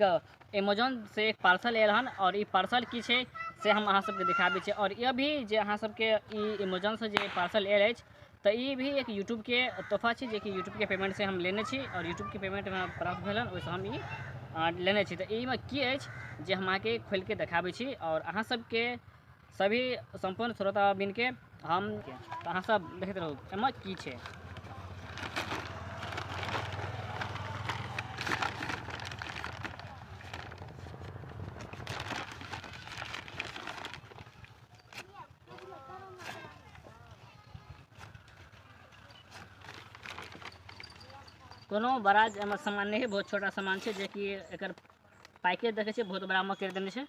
Amazon से एक parcel oil हन और ई पार्सल की छे से हम अहाँ सबके दिखाबै छी। और यह भी जे अहाँ सबके ई अमेजोन से जे पार्सल आयल अछि तो ये भी एक यूट्यूब के तोहफा छे, जे कि यूट्यूब के पेमेंट से हम लेने छी और यूट्यूब के पेमेंट में प्राप्त भेल हन, ओहिसँ हम ई लेने छी। तो एहिमे की अछि जे हम अहाँके खोलि के देखाबै छी और अहाँ सबके सभी संपूर्ण श्रोताबिन के हम तो अहाँ सब देखैत रहू एहिमे की छै। कोनो बड़ा एहिमे सामान नहीं है, बहुत छोटा सामान है, जे कि एकर पैकेज देखे छे बहुत बड़ा में कर देने छे।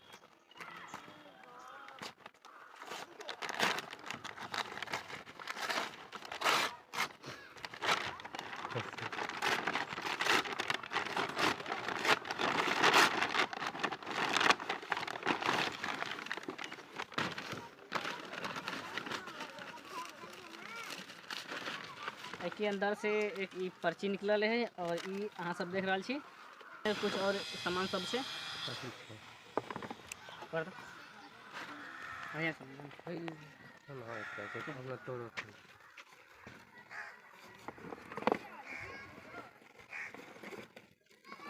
के अंदर से एक ई पर्ची निकलल है और ई अहाँ सब देख रहा छी। कुछ और सामान सब छे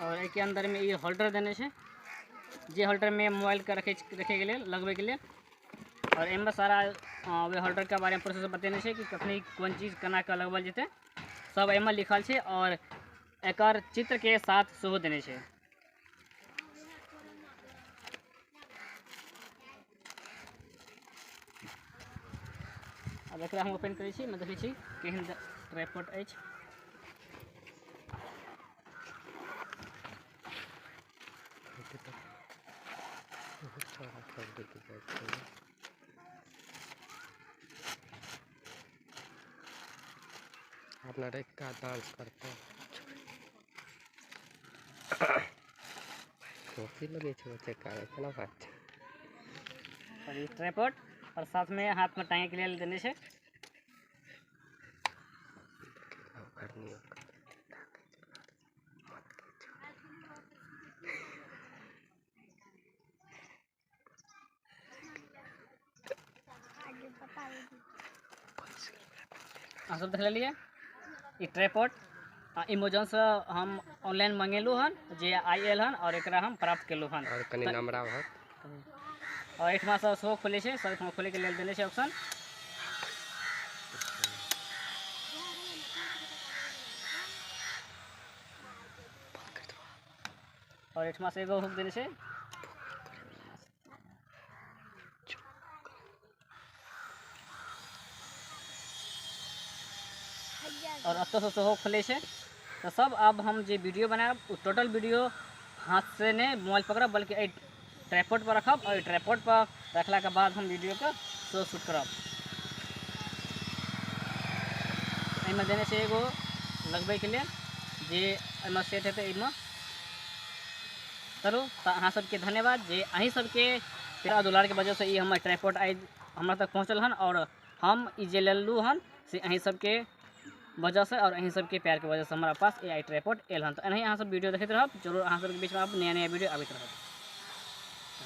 और एक अंदर में ये होल्डर देने छे, जे होल्डर में मोबाइल के रखे के लिए लगबे के लिए। और एम सारा वे होल्डर के बारे में प्रोसेस बतेने छे कि कखनी कौन चीज़ केना के लगबल जेते, सब एम लिखल छे और एकर चित्र के साथ सेहो देने छे। अब एकरा हम ओपन करै छी, मैं देखै छी केहन ट्राइपॉड अछि। अपना रेख का डांस करते कॉफी लगे छे केना बात। और ये ट्राइपॉड और साथ में हाथ में टांगे के लिए देने छे। आप सब देख लिये ई ट्राइपॉड अमेजोन से हम ऑनलाइन मंगेलू हन, जे आयल हन और एकरा हम प्राप्त केलू हन। और कनी नमरा भत और एठमा से शो खोले छे, सब एठमा खोले के लिए देने छे ऑप्शन। और एठमा से एगो हुक देने छे। और अत से सेहो खोले छे। तो सब अब हम जे वीडियो बनाब टोटल वीडियो हाथ से नहीं मोबाइल पकड़ब, बल्कि ट्राइपॉड पर रखब और ट्राइपॉड पर रखला के बाद हम वीडियो के शूट करब। एहिमे देने छे एगो लगबे के लिए, जे एहिमे सेट हेतै। एहिमे चलू तो अहाँ सबके धन्यवाद जे अहीं सबके तेरा दुलार के वजह से ये हमर ट्राइपॉड आज हमरा तक पहुँचल हन और हम ई जे लेलू हन से अहीं सबके वजह से और अहीं सबके प्यार के वजह से हमारा पास ए ट्राइपॉड आयल हन। तो एनाही अहाँ सब वीडियो देखते रहब, जरूर अहाँ सबके बीच में अब नया नया वीडियो आबैत रहत।